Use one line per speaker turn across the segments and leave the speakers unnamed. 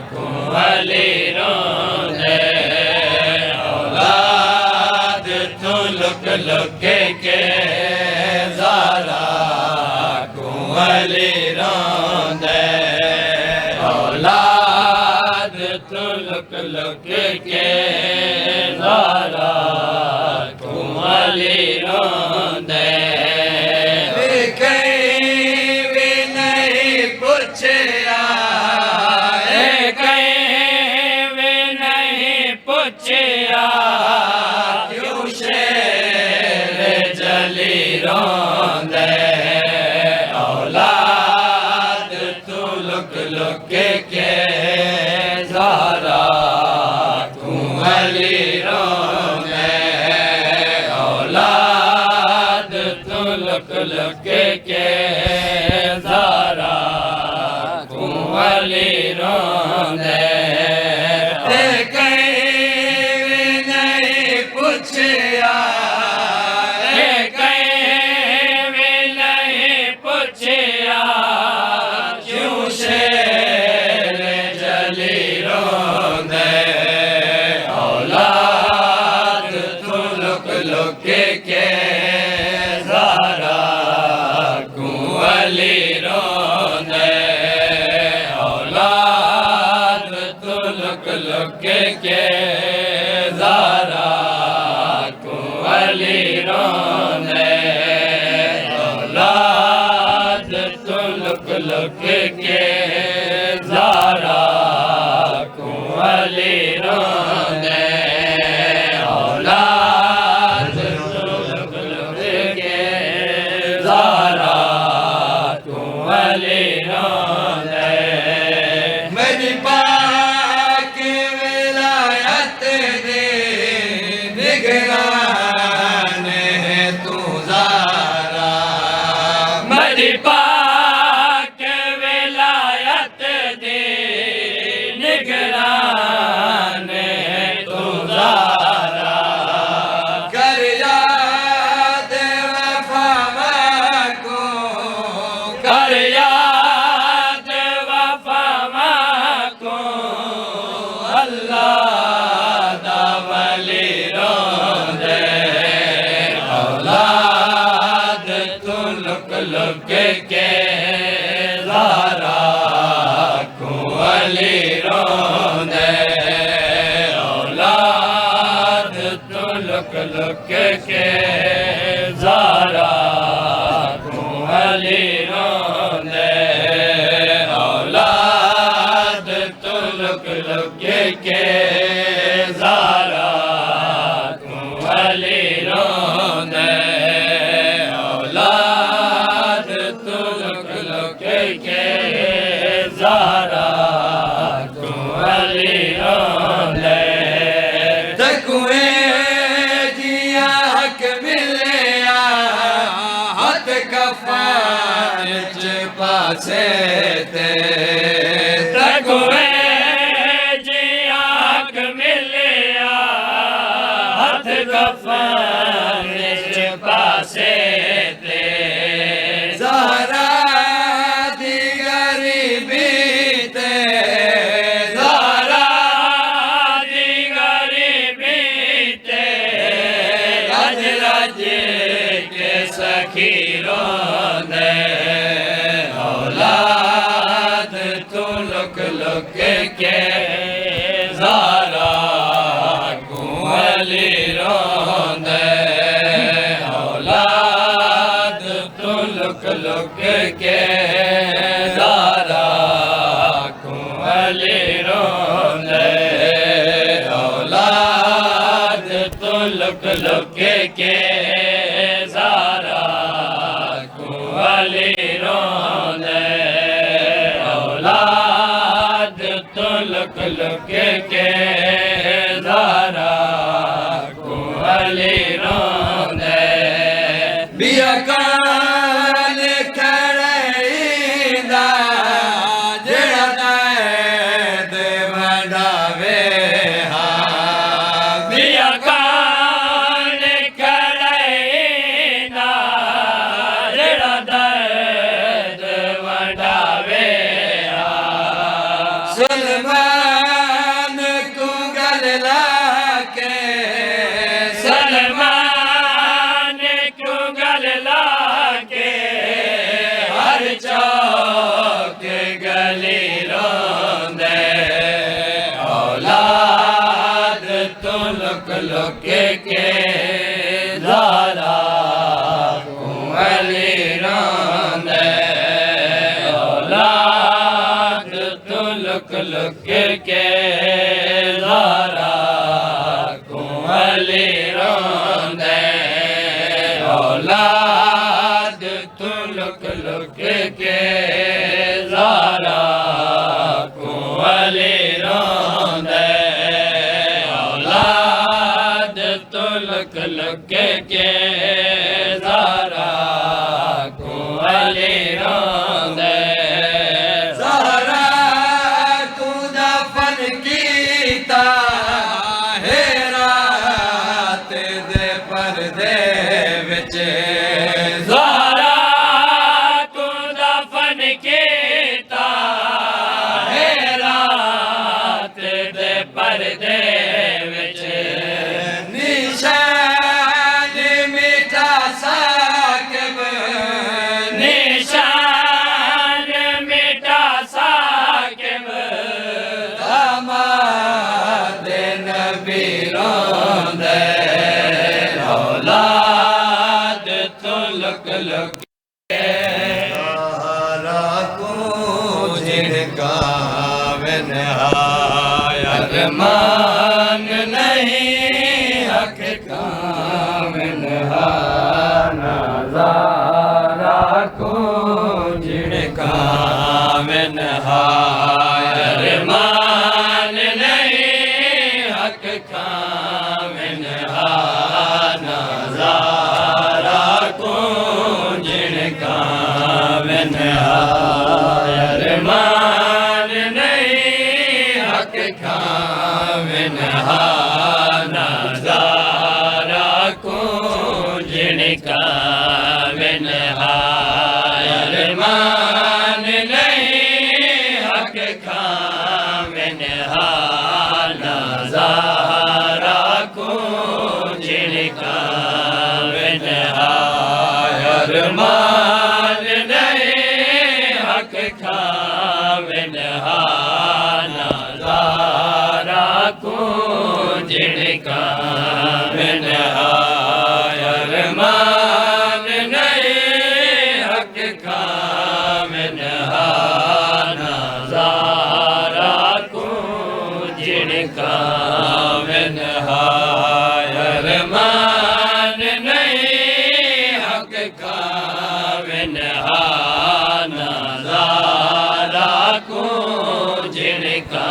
कुंवली रोंदे औलाद तू लुक लुक के ज़ारा कुंवली रोंदे औलाद तू लुक लुक के ज़ारा कुंवली रोंदे कहीं भी नहीं पूछया पूछया क्यों शेर जली रोंदे औलाद तू लुक लुक के ज़ारा कुंवली रोंदे औलाद तू लुक लुक के ज़ारा कुंवली रोंदे पूछया कहीं भी नहीं पूछया क्यों शेर जली रोंदे औलाद तू लुक लुक के ज़ारा कुंवली रोंदे औलाद तू लुक लुक के ज़ारा कुंवली रोंदे औलाद तू लुक लुक के ज़ारा कुंवली रोंदे औलाद तू लुक लुक के ज़ारा कुंवली रोंदे मेरी पाक विलायत दे निगरान है तू ज़ारा मेरी पाक विलायत दे निगरान है तू ज़ारा कर याद वफ़ा को कर याद वफ़ा को अल्लाह दा वली रोंदे औलाद तू लुक लुक के ज़ारा कुंवली रोंदे औलाद तू लुक लुक के ज़ारा कुंवली रोंदे औलाद तू लुक लुक के ज़ारा कुंवली रोंदे औलाद तू लुक लुक के ज़ारा कुंवली रोंदे तकुए जिया हक मिलया हथ कफ़न च पासे ते तकुए जिया हक मिलया हथ कफ़न च पासे ते ज़ारा दी गरीबी ते ज़ारा दी गरीबी ते रज रज के सखी रोंदे औलाद तू लुक लुक के ज़ारा कुंवली रोंदे औलाद तू लुक लुक के ज़ारा कुंवली रोंदे औलाद तू लुक लुक के ज़ारा कुंवली रोंदे औलाद तू लुक लुक के ज़ारा कुंवली रोंदे बिया कान खड़ींदा जेड़ा दर्द वंडावे हा बिया कान खड़ींदा जेड़ा दर्द वंडावे हा सुलमा लुक के ज़ारा कुंवली रोंदे औलाद तू लुक लुक के ज़ारा कुंवली रोंदे औलाद तू लुक लुक के ज़ारा कुंवली रोंदे औलाद तू लुक लुक के ज़ारा कुंवली रोंदे ज़हरा तू दफन कीता हेरात दे पर्दे विच ज़हरा तू दफन कीता हेरात दे पर्दे विच निशान मीठा साकिब निशान मीठा साकिब दामाद नबी रोंदे औलाद तू लुक लुक के ज़ारा को जिनका अरमान नहीं हक काम नहाना ज़ारा को जिनका अरमान नहीं हक काम नहाना ज़ारा को जिनका अरमान नहीं हक काम नहाना ज़ारा को जिनका अरमान नहीं हक काम नहाना ज़ारा को जिनका अरमान नहीं हक काम नहाना ज़ारा को जिनका अरमान नहीं हक काम नहाना ज़ारा को जिनका अरमान नहीं हक काम नहाना ज़ारा को जिनका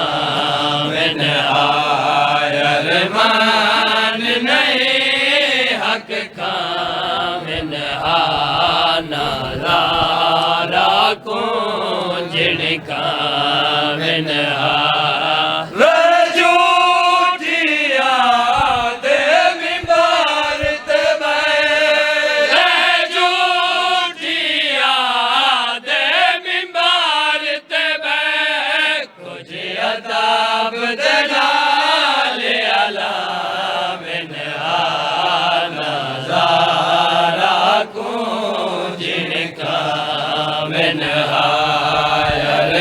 अरमान नहीं हक काम नहाना ज़ारा को जिनका रजूठिया दे मिंबर ते रजूठिया दे मिंबर ते कुछ अदाब दला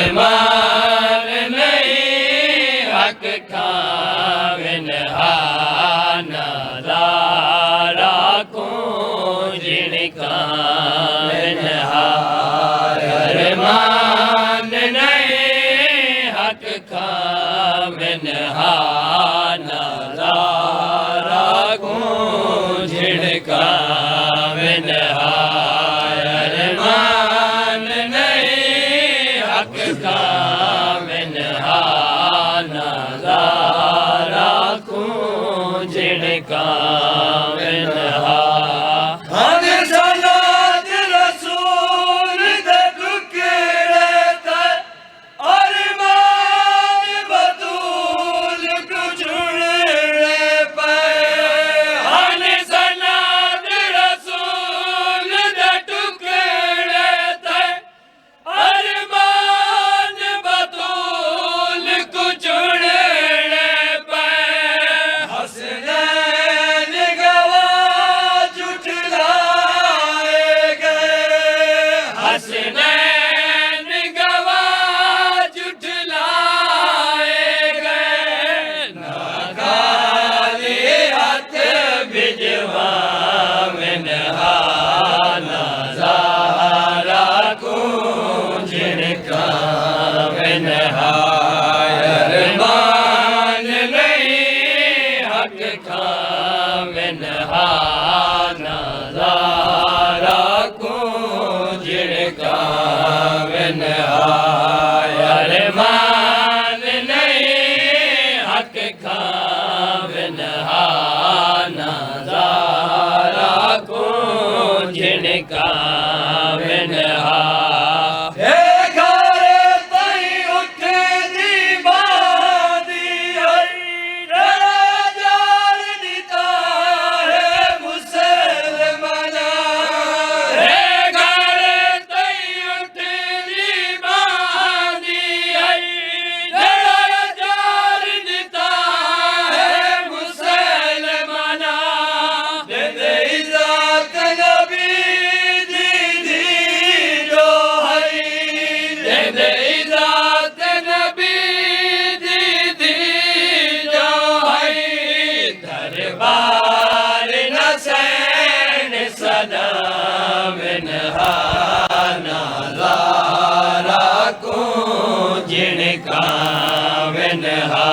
अरमान नहीं हक काम नहाना ज़ारा को जिनका अरमान नहीं हक काम नहाना ज़ारा को जिनका अरमान नहीं हक काम नहाना ज़ारा को जिनका रसूल दे टुकड़े ते अरमान बतूल को चुनने पे सनाद रसूल दे टुकड़े ते अरमान बतूल को चुनने पे हसनैन गवा कावन हा कावन हा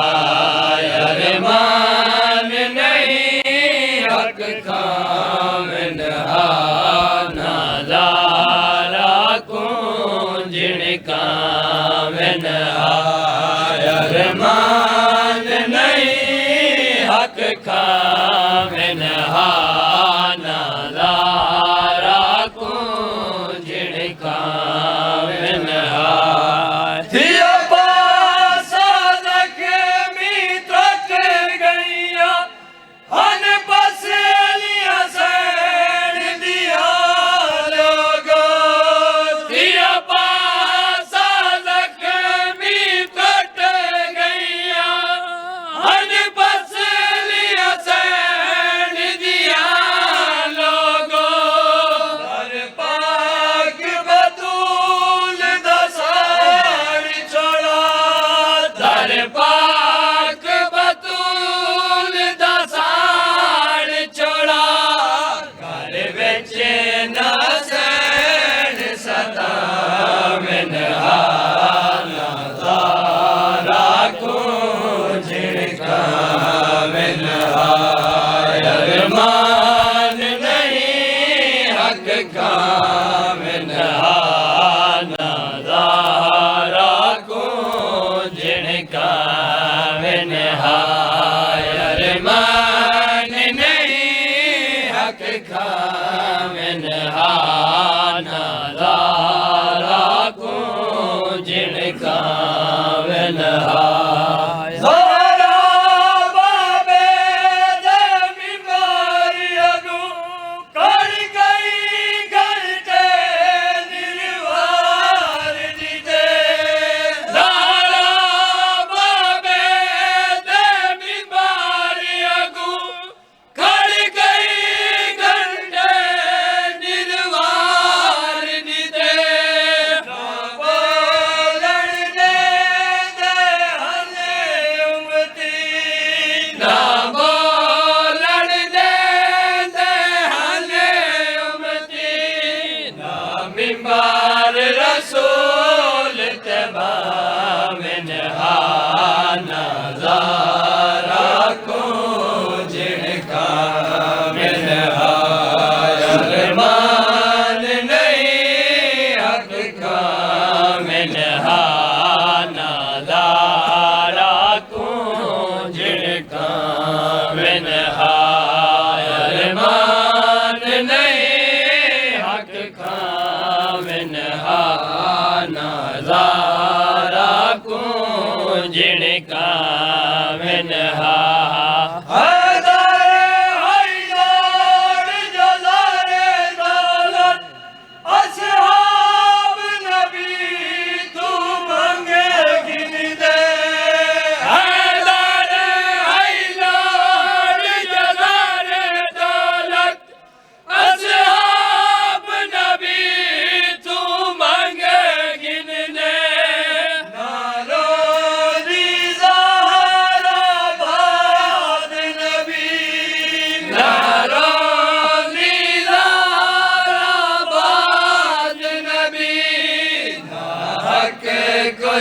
अरमान नहीं हक कावन हा नज़ारा को जिन कावन हा अरमान नहीं हक कावन हा नज़ारा को जिन कावन हा कावन हा नज़ारा को जिन कावन हा अरमान नहीं हक कावन हा नज़ारा को जिन कावन हा मिंबर रसूल तबावन हा नज़ारा को जिन कावन हा अरमान नहीं हक कावन हा नज़ारा को जिन कावन हा अरमान नहीं हक कावन हा नज़ारा को जिन कावन हा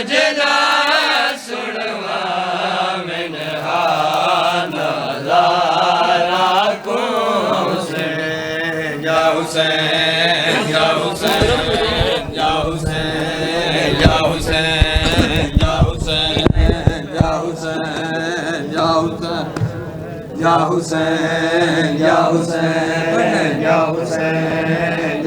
जना सुनवा में हा नज़ारा को से या हुसैन या हुसैन या हुसैन या हुसैन या हुसैन या हुसैन या हुसैन या हुसैन या हुसैन या हुसैन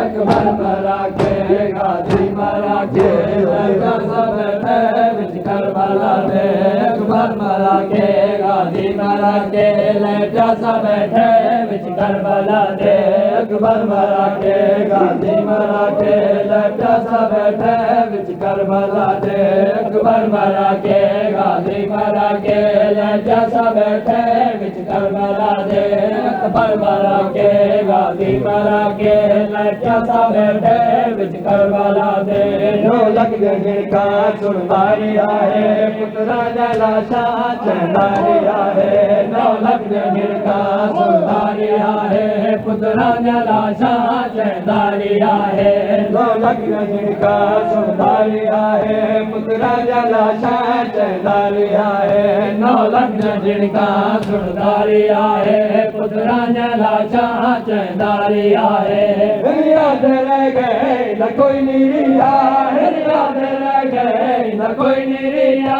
अकबर मरा के गाजी मरा के लड़का सा बैठे बिच करबला दे अकबर मरा के गाजी मरा के लड़का सा बैठे बिच करबला दे अकबर मरा के गाजी मरा के लड़का सा बैठे बिच करबला दे अकबर मरा के गाजी मरा के लड़का सा बैठे बिच करबला दे अकबर मरा के गाजी मरा के लड़का सा बैठे बिच करबला दे ढोलक गगन सुनवारी आहे पुत्रा जलाशा चंदारी आहे ढोलक गगन सुनवारी आहे पुत्रा जलाशा चंदारी आहे ढोलक गगन सुनवारी आहे पुत्रा जलाशा चंदारी आहे ढोलक गगन सुनवारी आहे पुत्रा जलाशा चंदारी आहे याद रह गए न कोई निरिया याद रह गए न कोई निरिया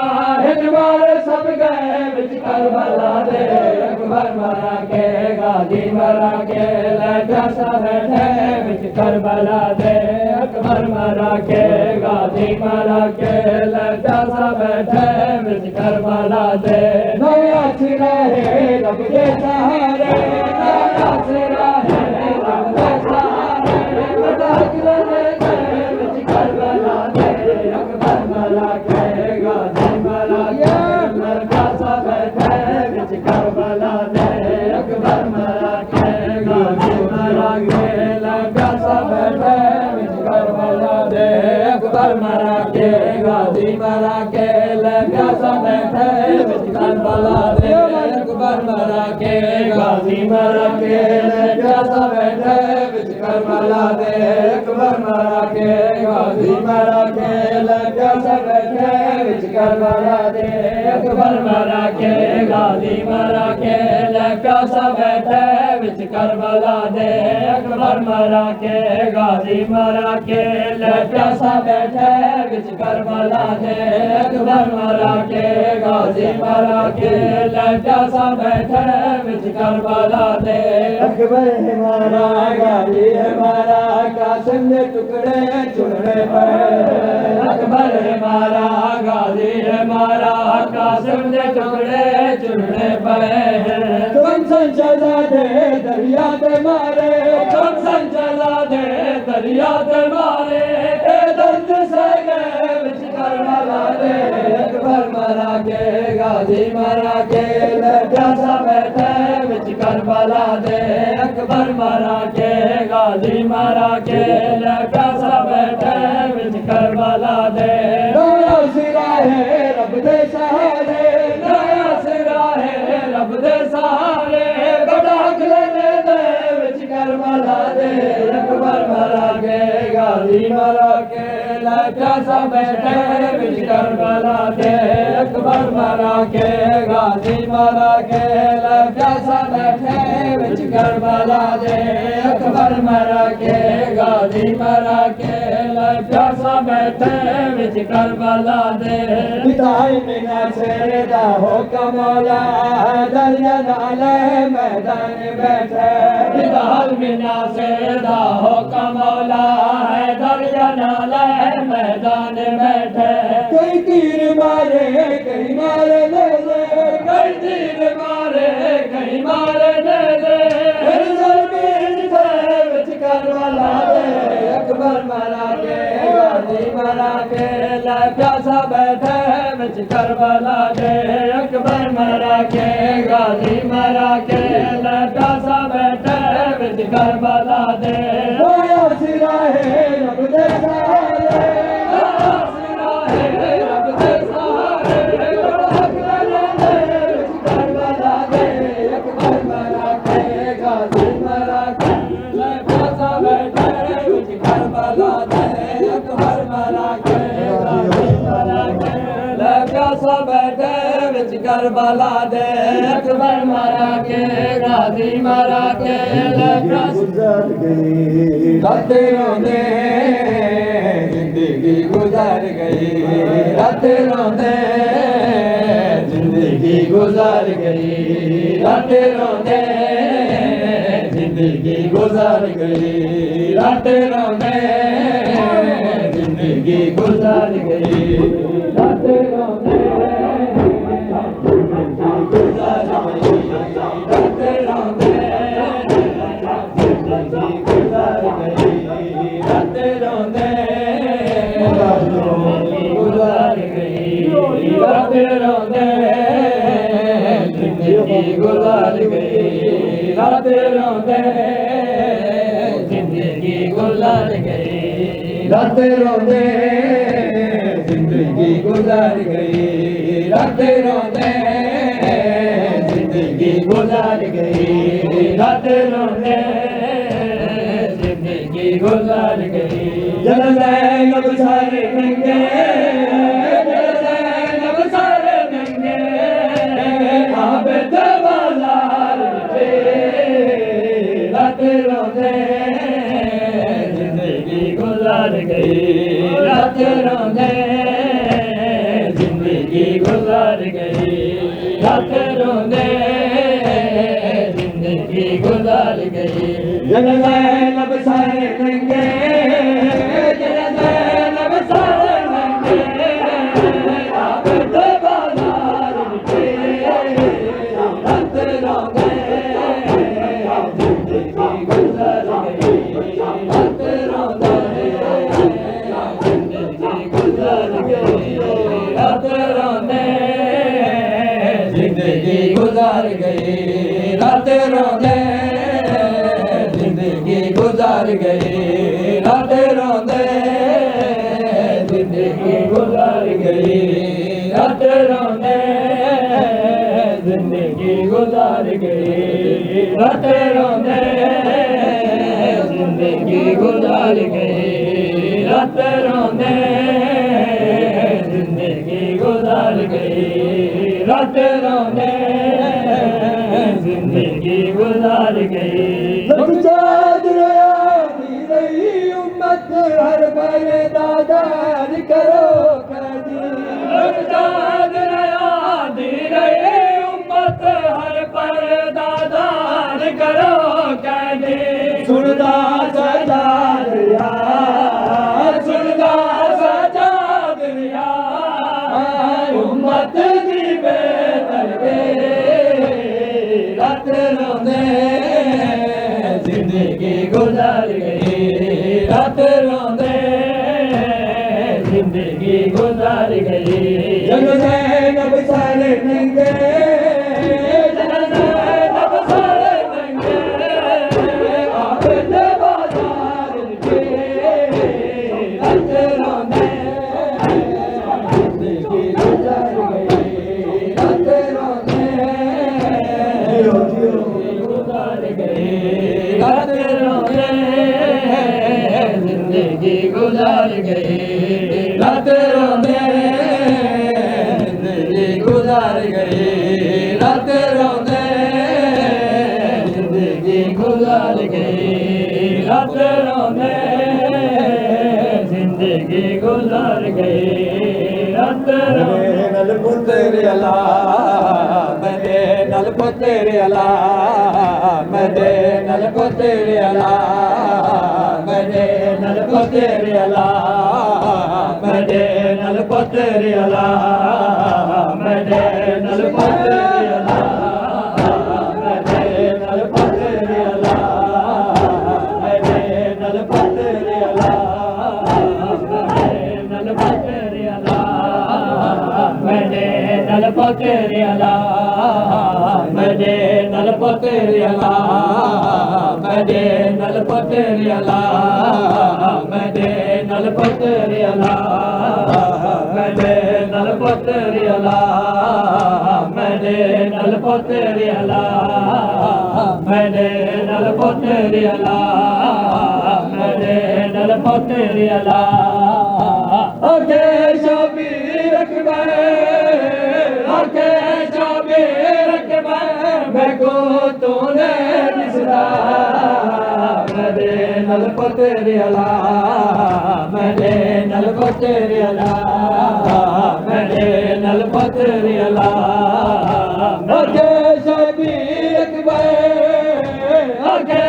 हिजवार सब गए बिच करबला दे अकबर मरा के गाजी मरा के लड़का सा बैठे बिच करबला दे अकबर मरा के गाजी मरा के लड़का सा बैठे बिच करबला दे नया सिरा है रब के सहारे नया सिरा है रब के सहारे करबला दे अकबर मरा के गाजी मरा के लड़का सा बैठे बिच करबला दे अकबर मरा के गाजी मरा के लड़का सा बैठे बिच करबला दे अकबर मरा के गाजी मरा के लड़का सा बैठे बिच करबला दे अकबर मरा के गाजी मरा के लड़का सा बैठे बिच करबला दे अकबर मरा के गाजी मरा के लड़का सा बैठे बिच करबला दे अकबर मरा के गाजी मरा के लड़का सा बैठे बिच करबला दे अकबर मरा के गाजी मरा के लड़का सा बैठे बिच करबला दे अकबर मरा के गाजी मरा के लड़का सा बैठे बिच करबला दे अकबर हमारा गाजी हमारा कासिम ने टुकड़े चुनने पड़े अकबर हमारा गाजी हमारा कासिम ने टुकड़े चुनने पड़े तुम संचला दे दरिया दे मारे तुम संचला दे दरिया दे मारे दर्द से गए बिच करबला दे अकबर मरा के गाजी मरा के लड़का सा बैठे बिच करबला दे अकबर मरा के गाजी मरा के लड़का सा बैठे बिच करबला दे नया सिरा है रब दे सहारे नया सिरा है रब दे सहारे बड़ाक लेने दे बिच करबला दे अकबर मरा के गाजी मरा के लड़का सा बैठे बिच करबला दे अकबर मरा के गाजी मरा के लड़का सा बैठे बिच करबला दे अकबर मरा के गाजी मरा के लड़का सा बैठे बिच करबला दे पिताई मीना से दा हो कमौला दरिया नाले मैदान बैठे पिताई मीना से दा हो कमौला है दरिया नाले मैदान बैठे कई तीर मारे कई मारे ले ले कई तीर मारे कई मारे ले ले करबला दे अकबर मरा के गाजी मरा के लड़का सा बैठे बिच करबला दे अकबर मरा के गाजी मरा के लड़का सा बैठे बिच करबला दे नया सिरा है रब दे सहारे नया सिरा है रब दे सहारे बिच करबला दे अकबर मरा के गाजी मरा के लड़का सा बैठे बिच करबला दे अकबर मरा के गाजी मरा के लड़का सा बैठे बिच करबला दे अकबर मरा के गाजी मरा के लड़का गुजर गई रातें रोंदे जिंदगी गुजर गई रातें रोंदे जिंदगी गुजर गई रातें रोंदे जिंदगी गुजार गई रातें रोने जिंदगी गुजार गई रातें रोने गुजार गई रातें रोने जिंदगी गुजार गई रातें रोने गुजार गई रातें रोने जिंदगी गुजार गई रातें रोने जिंदगी गुजार गई रातें रोने जिंदगी गुजार गई रातें रोने जिंदगी गुजार गई रातें रोने जिंदगी गुजार गई जल लब सारे नंगे जल लब सारे नंगे आबद बाजार रातें रोने जिंदगी गुजार गई रातें रोने जिंदगी गुजार गई रातें रोने जिंदगी गुजार गई जल लब सारे नंगे जल लब सारे नंगे आबद बाजार रातें रोने जिंदगी गुजार गई रातें रोने जिंदगी गुजार गई रातें रोने जिंदगी गुजार गई रातें रोने जिंदगी गुजार गई रातें रोने जिंदगी गुजार गई रातें रोने जिंदगी गुजार गई रातें रोने जिंदगी गुजार गई रातें रोने जिंदगी गुजार गई रातें रोने जिंदगी गुजार गई चाँद रोयानी रही उम्मत हर पल दादार करो चाँद रोयानी रही उम्मत हर पल दादार करो कैदी सुनदा सजा दिया सुनदा सजा दिया उम्मत दी बेदर्दे रातें रोने जिंदगी गुजार गई रातें रोने जिंदगी गुजार गई जल लब सारे नंगे जल लब सारे नंगे आबद बाजार रातें रोने जिंदगी गुजार गई रातें रोने गुजार गई रातें रोने जिंदगी गुजार गई रातें रोने जिंदगी गुजार गई रातें रोने जिंदगी गुजार गई रातें रोने जिंदगी गुजार गई रातें रोने नल पुत्र अला मदे नल पुत्र अला मदे नल पुत्र अला मदे नल पुत्र अला मदे नल पुत्र अला मदे नल पुत्र अला मदे नल पुत्र अला मदे नल पुत्र अला मदे नल पुत्र अला मदे नल पुत्र अला मदे नल पुत्र अला मदे नल पुत्र अला मदे नल पुत्र अला मदे नल पुत्र अला मदे नल पुत्र अला मदे नल पुत्र अला मदे नल पुत्र अला आके शबीर अकबर आके शबीर अकबर मैं को तूने दिसदा मदे नल पुत्र अला मदे नल पुत्र अला मदे नल पुत्र अला आके शबीर अकबर आके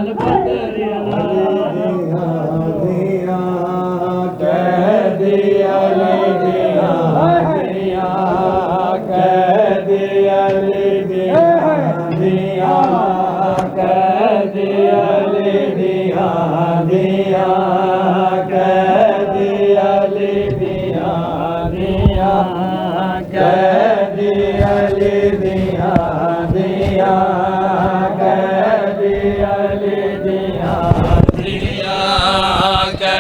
लाल पतरिया दिया कैदी अली दिया दिया कैदी अली दिया दिया कैदी अली दिया दिया कैदी अली दिया दिया कैदी अली दिया दिया कैदी अली दिया दिया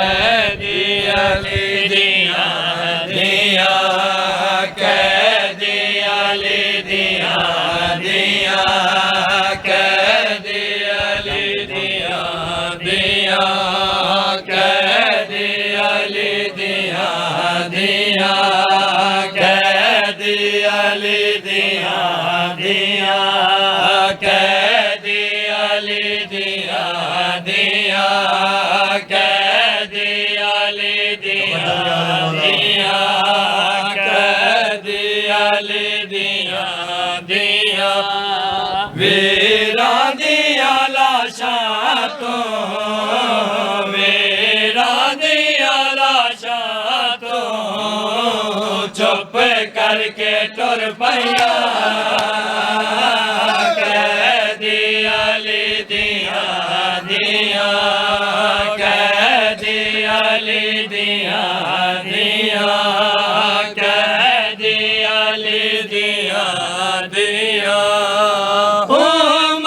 कैदी अली दिया दिया कैदी अली दिया दिया कैदी अली दिया दिया कैदी अली दिया दिया कैदी अली दिया दिया कैदी अली दिया दिया कैदी अली दिया दिया कैदी अली दिया दिया वीरा दिया लाशा तो वीरा दिया लाशा तो चुप करके टुर पैया कैदी अली दिया दिया कैदी अली दिया दिया कैदी अली दिया दिया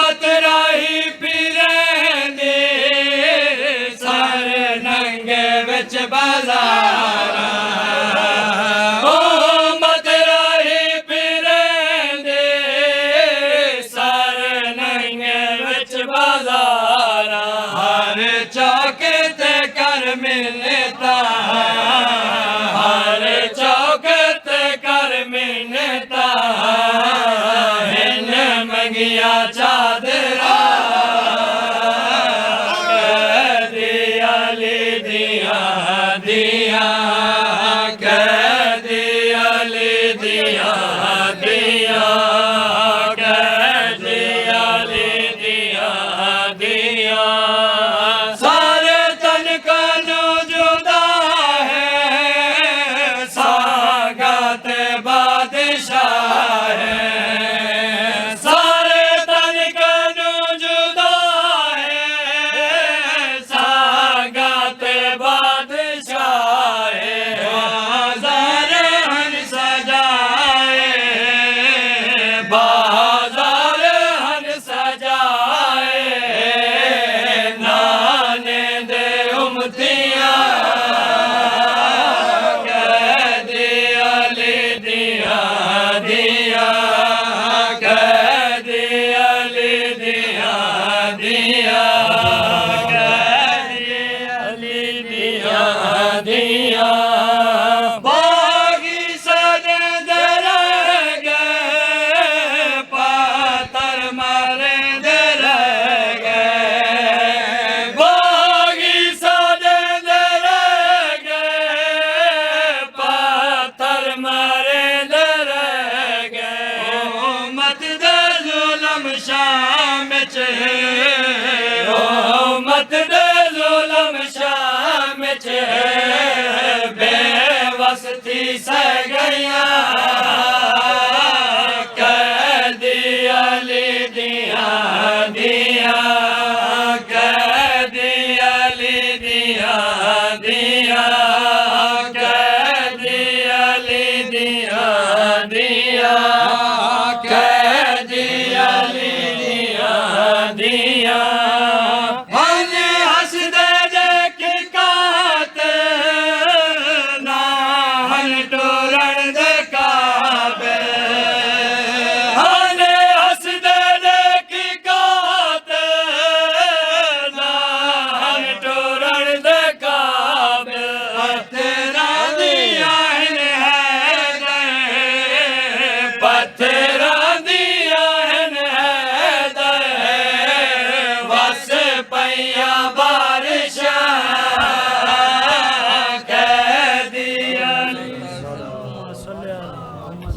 मत राही फिरेंदे सर नंगे विच बाजारा मत राही फिरेंदे सर नंगे विच बाजारा हर चौके ते कर मिलता हर चौके ते कर मिलता हिन मंगिया चादरा कैदी अली दिया दिया कैदी अली दिया दिया कैदी अली दिया दिया सारे तन का जुदा है सागात बादशाह है सारे तन का जुदा है सागात बादशाह है बाजार हन सजाए बाजार हन सजाए नाने दे उमतियां कैदी अली दिया दिया कैदी अली दिया दिया कैदी अली दिया दिया बागी सद दर गए पातर मारे दर गए बागी सद दर गए पातर मारे दर गए मत दे जुलम शाम च मत दे जुलम शाम च बेवस्ती से गया कैदी अली दिया दिया कैदी अली दिया दिया कैदी अली दिया दिया कैदी अली दिया दिया हने हंस दे देख कात ना हन टोरण दे काबे हने हंस दे देख कात ना हन टोरण दे काबे